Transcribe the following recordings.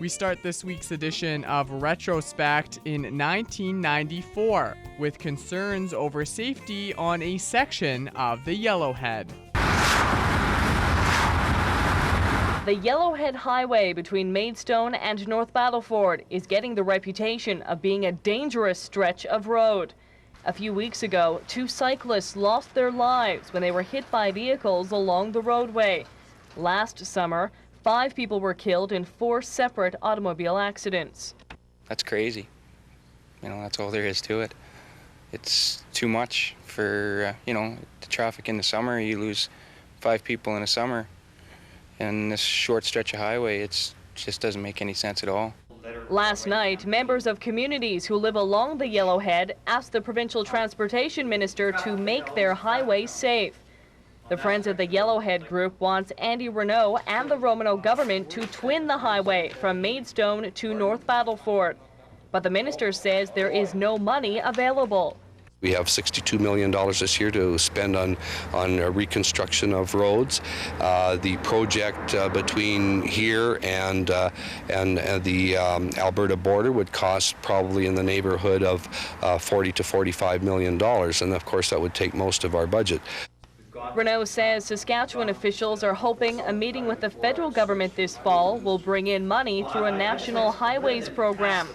We start this week's edition of Retrospect in 1994 with concerns over safety on a section of the Yellowhead. The Yellowhead Highway between Maidstone and North Battleford is getting the reputation of being a dangerous stretch of road. A few weeks ago, 2 cyclists lost their lives when they were hit by vehicles along the roadway. Last summer, 5 people were killed in 4 separate automobile accidents. That's crazy. That's all there is to it. It's too much for, the traffic in the summer. You lose 5 people in a summer. And this short stretch of highway, it just doesn't make any sense at all. Last night, members of communities who live along the Yellowhead asked the provincial transportation minister to make their highway safe. The Friends of the Yellowhead group wants Andy Renault and the Romano government to twin the highway from Maidstone to North Battleford. But the minister says there is no money available. We have $62 million this year to spend on reconstruction of roads. The project between here and the Alberta border would cost probably in the neighborhood of $40 to $45 million, and of course that would take most of our budget. Renault says Saskatchewan officials are hoping a meeting with the federal government this fall will bring in money through a national highways program.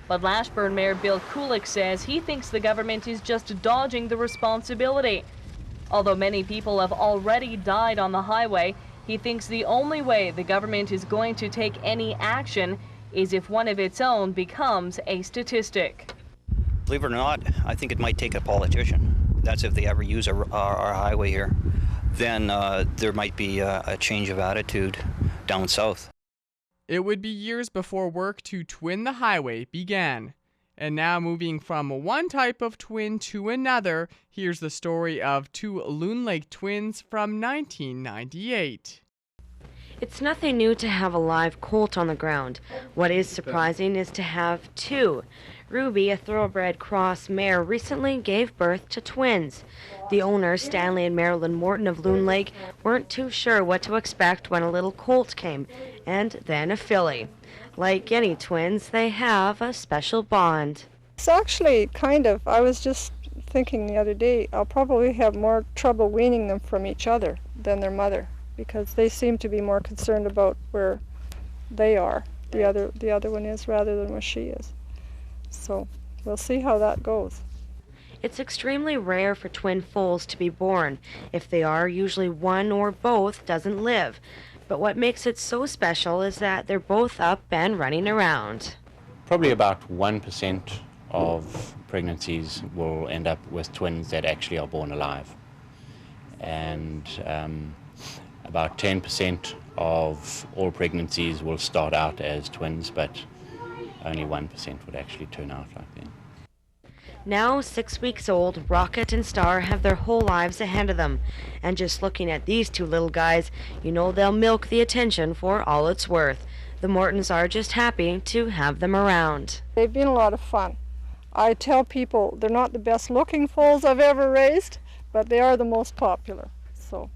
But Lashburn Mayor Bill Kulik says he thinks the government is just dodging the responsibility. Although many people have already died on the highway, he thinks the only way the government is going to take any action is if one of its own becomes a statistic. Believe it or not, I think it might take a politician. That's if they ever use our highway here. Then there might be a change of attitude down south. It would be years before work to twin the highway began. And now moving from one type of twin to another, here's the story of 2 Loon Lake twins from 1998. It's nothing new to have a live colt on the ground. What is surprising is to have 2. Ruby, a thoroughbred cross mare, recently gave birth to twins. The owners, Stanley and Marilyn Morton of Loon Lake, weren't too sure what to expect when a little colt came, and then a filly. Like any twins, they have a special bond. It's actually I was just thinking the other day, I'll probably have more trouble weaning them from each other than their mother, because they seem to be more concerned about where they are, the other one is, rather than where she is. So we'll see how that goes. It's extremely rare for twin foals to be born. If they are, usually one or both doesn't live. But what makes it so special is that they're both up and running around. Probably about 1% of pregnancies will end up with twins that actually are born alive. And about 10% of all pregnancies will start out as twins, but only 1% would actually turn out like that. Now 6 weeks old, Rocket and Star have their whole lives ahead of them. And just looking at these 2 little guys, you know they'll milk the attention for all it's worth. The Mortons are just happy to have them around. They've been a lot of fun. I tell people they're not the best looking foals I've ever raised, but they are the most popular. So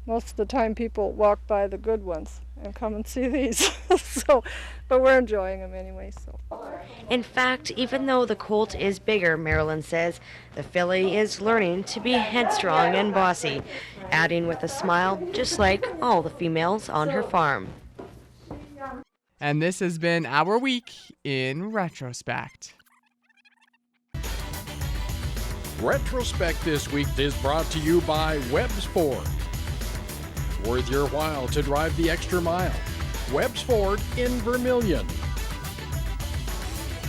most of the time people walk by the good ones and come and see these. But we're enjoying them anyway. So. In fact, even though the colt is bigger, Marilyn says, the filly is learning to be headstrong and bossy, adding with a smile, just like all the females on her farm. And this has been our week in Retrospect. Retrospect this week is brought to you by Webb's Ford. Worth your while to drive the extra mile. Webb's Ford in Vermilion.